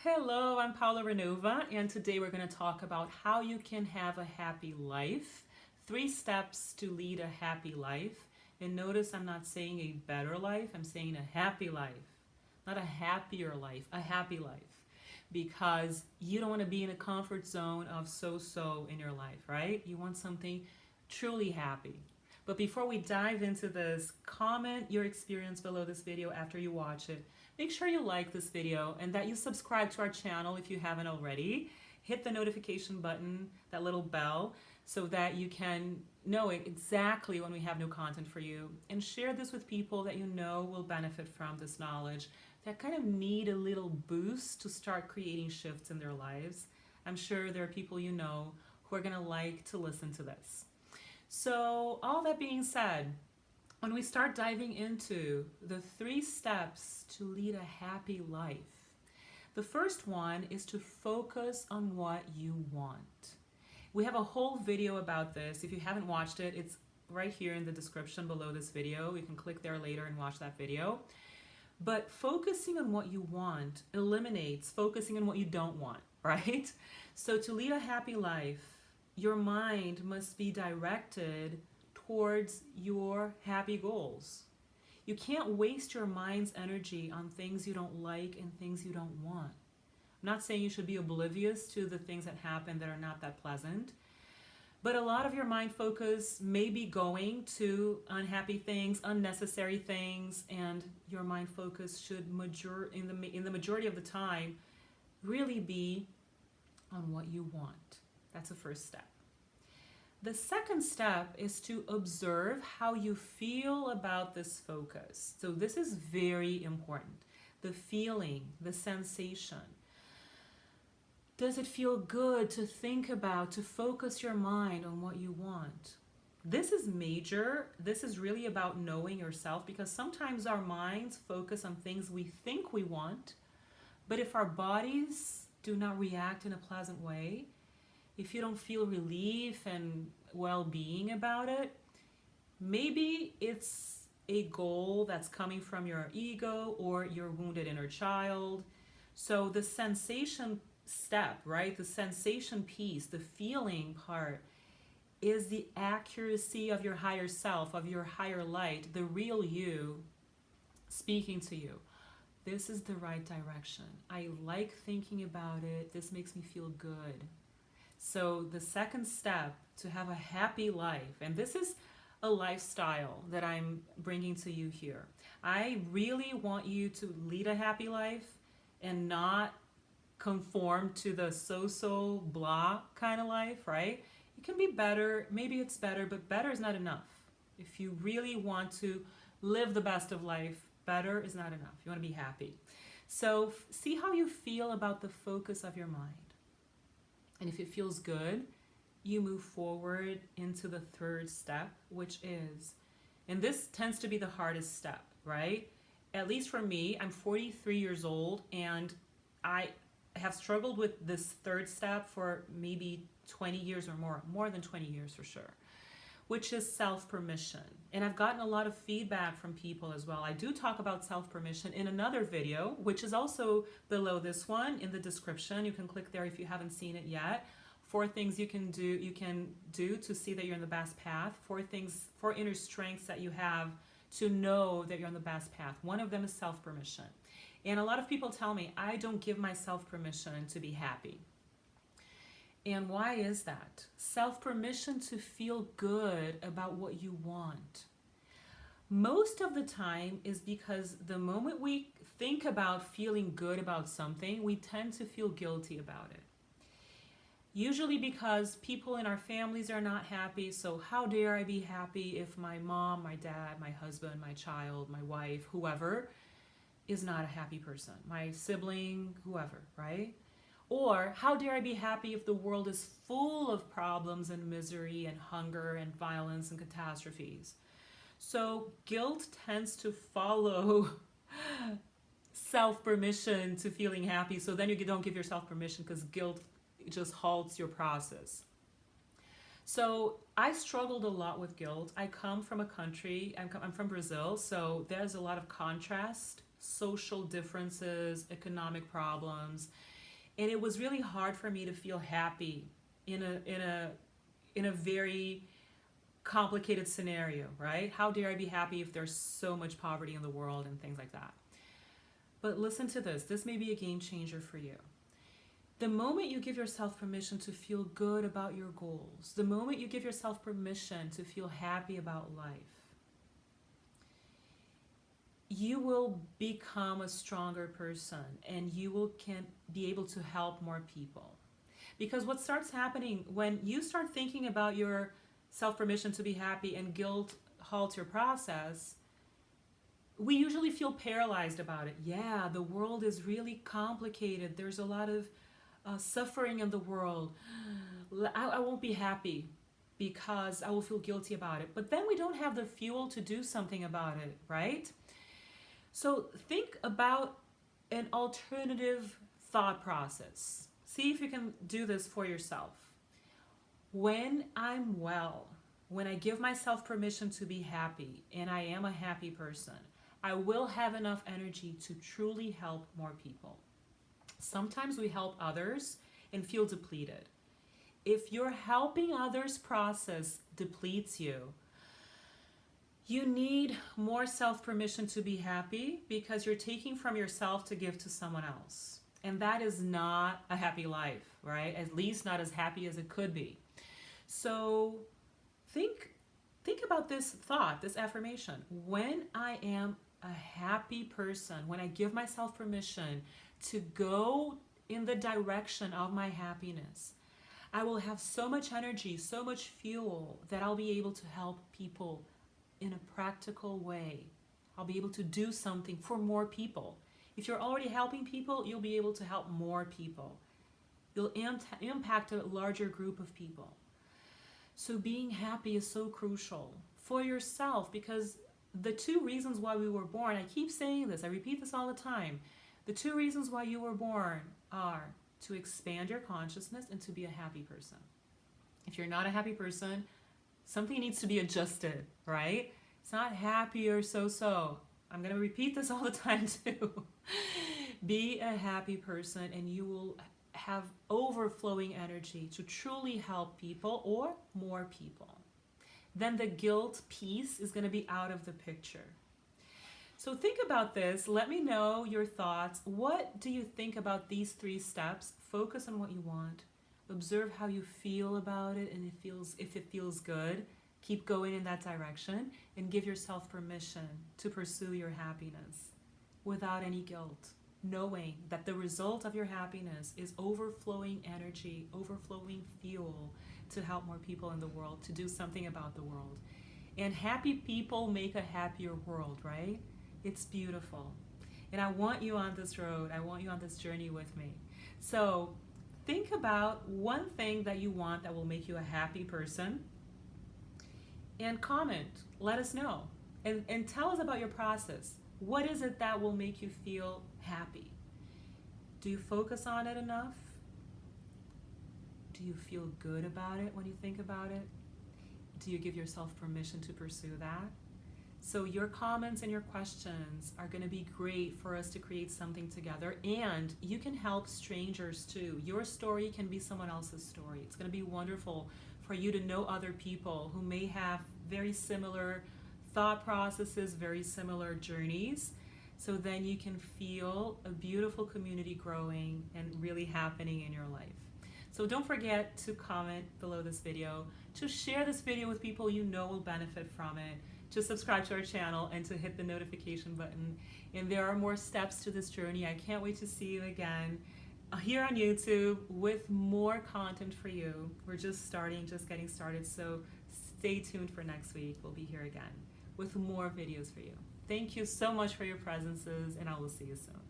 Hello, I'm Paula Renova, and today we're going to talk about how you can have a happy life. 3 steps to lead a happy life. And notice I'm not saying a better life, I'm saying a happy life. Not a happier life, a happy life. Because you don't want to be in a comfort zone of so in your life, right? You want something truly happy. But before we dive into this, comment your experience below this video after you watch it. Make sure you like this video and that you subscribe to our channel if you haven't already. Hit the notification button, that little bell, so that you can know exactly when we have new content for you. And share this with people that you know will benefit from this knowledge, that kind of need a little boost to start creating shifts in their lives. I'm sure there are people you know who are going to like to listen to this. So, all that being said, when we start diving into the 3 steps to lead a happy life, the first one is to focus on what you want. We have a whole video about this. If you haven't watched it, it's right here in the description below this video. You can click there later and watch that video. But focusing on what you want eliminates focusing on what you don't want, right? So to lead a happy life, your mind must be directed towards your happy goals. You can't waste your mind's energy on things you don't like and things you don't want. I'm not saying you should be oblivious to the things that happen that are not that pleasant, but a lot of your mind focus may be going to unhappy things, unnecessary things, and your mind focus should in the majority of the time really be on what you want. That's the first step. The second step is to observe how you feel about this focus. So this is very important. The feeling, the sensation. Does it feel good to think about, to focus your mind on what you want? This is major. This is really about knowing yourself, because sometimes our minds focus on things we think we want, but if our bodies do not react in a pleasant way, if you don't feel relief and well-being about it, maybe it's a goal that's coming from your ego or your wounded inner child. So the sensation step, right? The sensation piece, the feeling part, is the accuracy of your higher self, of your higher light, the real you speaking to you. This is the right direction. I like thinking about it. This makes me feel good. So the second step to have a happy life, and this is a lifestyle that I'm bringing to you here. I really want you to lead a happy life and not conform to the so blah kind of life, right? It can be better, maybe it's better, but better is not enough. If you really want to live the best of life, better is not enough. You want to be happy. So see how you feel about the focus of your mind. And if it feels good, you move forward into the third step, which is, and this tends to be the hardest step, right? At least for me, I'm 43 years old, and I have struggled with this third step for maybe 20 years or more than 20 years for sure, which is self-permission. And I've gotten a lot of feedback from people as well. I do talk about self-permission in another video, which is also below this one in the description. You can click there if you haven't seen it yet. 4 things you can do to see that you're in the best path. 4 inner strengths that you have to know that you're on the best path. One of them is self-permission. And a lot of people tell me, I don't give myself permission to be happy. And why is that? Self-permission to feel good about what you want. Most of the time is because the moment we think about feeling good about something, we tend to feel guilty about it. Usually because people in our families are not happy, so how dare I be happy if my mom, my dad, my husband, my child, my wife, whoever is not a happy person, my sibling, whoever, right? Or how dare I be happy if the world is full of problems and misery and hunger and violence and catastrophes? So guilt tends to follow self-permission to feeling happy. So then you don't give yourself permission because guilt just halts your process. So I struggled a lot with guilt. I come from a country, I'm from Brazil, so there's a lot of contrast, social differences, economic problems. And it was really hard for me to feel happy in a very complicated scenario, right? How dare I be happy if there's so much poverty in the world and things like that? But listen to this. This may be a game changer for you. The moment you give yourself permission to feel good about your goals, the moment you give yourself permission to feel happy about life, you will become a stronger person, and can be able to help more people. Because what starts happening when you start thinking about your self-permission to be happy and guilt halts your process, we usually feel paralyzed about it. Yeah, the world is really complicated. There's a lot of suffering in the world. I won't be happy because I will feel guilty about it. But then we don't have the fuel to do something about it, right? So think about an alternative thought process. See if you can do this for yourself. When I'm well, when I give myself permission to be happy, and I am a happy person, I will have enough energy to truly help more people. Sometimes we help others and feel depleted. If your helping others process depletes you, you need more self-permission to be happy, because you're taking from yourself to give to someone else. And that is not a happy life, right? At least not as happy as it could be. So think about this thought, this affirmation. When I am a happy person, when I give myself permission to go in the direction of my happiness, I will have so much energy, so much fuel that I'll be able to help people in a practical way. I'll be able to do something for more people. If you're already helping people, you'll be able to help more people. You'll impact a larger group of people. So being happy is so crucial for yourself, because the two reasons why we were born, I keep saying this, I repeat this all the time, the two reasons why you were born are to expand your consciousness and to be a happy person. If you're not a happy person, something needs to be adjusted, right? It's not happy or so-so. I'm going to repeat this all the time too. Be a happy person, and you will have overflowing energy to truly help people or more people. Then the guilt piece is going to be out of the picture. So think about this. Let me know your thoughts. What do you think about these 3 steps? Focus on what you want. Observe how you feel about it, and if it feels good, keep going in that direction, and give yourself permission to pursue your happiness without any guilt, knowing that the result of your happiness is overflowing energy, overflowing fuel to help more people in the world, to do something about the world. And happy people make a happier world, right? It's beautiful. And I want you on this road. I want you on this journey with me. So think about one thing that you want that will make you a happy person, and comment. Let us know. And tell us about your process. What is it that will make you feel happy? Do you focus on it enough? Do you feel good about it when you think about it? Do you give yourself permission to pursue that? So your comments and your questions are going to be great for us to create something together, and you can help strangers too. Your story can be someone else's story. It's going to be wonderful for you to know other people who may have very similar thought processes, very similar journeys. So then you can feel a beautiful community growing and really happening in your life. So don't forget to comment below this video, to share this video with people you know will benefit from it, to subscribe to our channel, and to hit the notification button. And there are more steps to this journey. I can't wait to see you again here on YouTube with more content for you. We're just getting started. So stay tuned for next week. We'll be here again with more videos for you. Thank you so much for your presences, and I will see you soon.